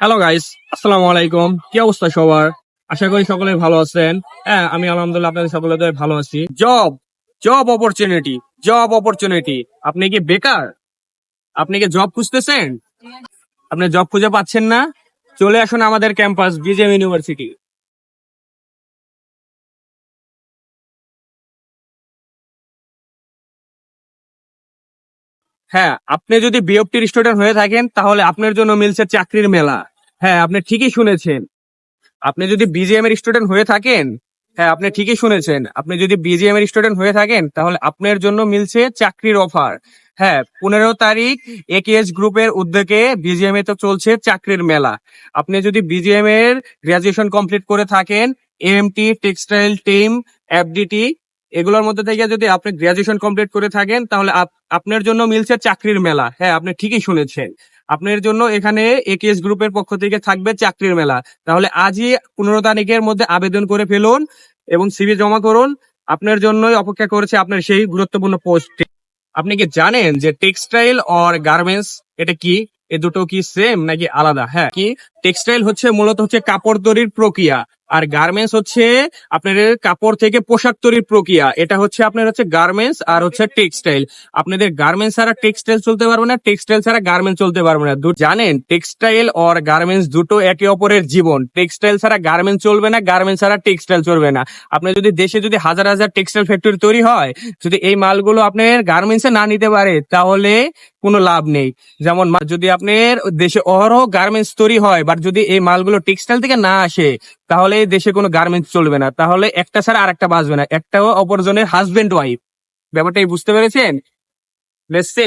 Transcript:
Hello guys, আসসালামু আলাইকুম। কি অবস্থা সবার? আশা করি সকলে ভালো আছেন। হ্যাঁ, আমি আলহামদুলিল্লাহ আপনাদের সকলের ভালো আছি। Job opportunity. আপনি কি বেকার? আপনি কি জব খুঁজতেছেন? আপনি জব খুঁজে পাচ্ছেন না? চলে আসুন আমাদের ক্যাম্পাস বিজেএম ইউনিভার্সিটি। হ্যাঁ, আপনি যদি বিওপিটির স্টুডেন্ট হয়ে থাকেন তাহলে আপনার জন্য মিলছে চাকরির মেলা। হ্যাঁ, আপনি ঠিকই শুনেছেন। আপনি যদি বিজিএম এর স্টুডেন্ট হয়ে থাকেন, হ্যাঁ আপনি ঠিকই শুনেছেন, আপনি যদি বিজিএম এর স্টুডেন্ট হয়ে থাকেন তাহলে আপনার জন্য মিলছে চাকরির অফার। হ্যাঁ, 15 তারিখ একেএস গ্রুপের উদ্যোগে বিজিএম এ তো চলছে চাকরির মেলা। আপনি যদি বিজিএম এর গ্রাজুয়েশন কমপ্লিট করে থাকেন, এএমটি, টেক্সটাইল, টিম, এফডিটি এগুলোর মধ্যে থেকে যদি আপনি গ্রাজুয়েশন কমপ্লিট করে থাকেন তাহলে আপনার জন্য মিলছে চাকরির মেলা। হ্যাঁ, আপনি ঠিকই শুনেছেন, আপনার জন্য এখানে একেএস গ্রুপের পক্ষ থেকে থাকবে চাকরির মেলা। তাহলে আজই 15 তারিখের মধ্যে আবেদন করে ফেলুন এবং সিভি জমা করুন। আপনার জন্যই অপেক্ষা করেছে আপনার সেই গুরুত্বপূর্ণ পোস্ট। আপনি কি জানেন যে টেক্সটাইল আর গার্মেন্টস এটা কি? এ দুটো কি সেম নাকি আলাদা? হ্যাঁ, কি টেক্সটাইল হচ্ছে মূলত হচ্ছে কাপড় তৈরির প্রক্রিয়া, আর গার্মেন্টস হচ্ছে আপনার কাপড় থেকে পোশাক তৈরির প্রক্রিয়া। এটা হচ্ছে আপনার হচ্ছে গার্মেন্টস আর হচ্ছে টেক্সটাইল। আপনাদের গার্মেন্টস ছাড়া টেক্সটাইল চলতে পারবে না, টেক্সটাইল ছাড়া গার্মেন্টস চলতে পারবে না। জানেন টেক্সটাইল আর গার্মেন্টস দুটো একে অপরের জীবন। টেক্সটাইল ছাড়া গার্মেন্টস চলবে না, গার্মেন্টস ছাড়া টেক্সটাইল চলবে না। আপনার যদি দেশে যদি হাজার হাজার টেক্সটাইল ফ্যাক্টরি তৈরি হয়, যদি এই মালগুলো আপনার গার্মেন্টসে না নিতে পারে তাহলে কোনো লাভ নেই। যেমন যদি আপনার দেশে অহরহ গার্মেন্টস তৈরি হয়, বাট যদি এই মালগুলো টেক্সটাইল থেকে না আসে তাহলে এই দেশে কোনো গার্মেন্টস চলবে না। তাহলে একটা ছাড়া আরেকটা বাঁচবে না, একটাও অপরজনের হাজবেন্ড ওয়াইফ। ব্যাপারটাই বুঝতে পেরেছেন? Let's say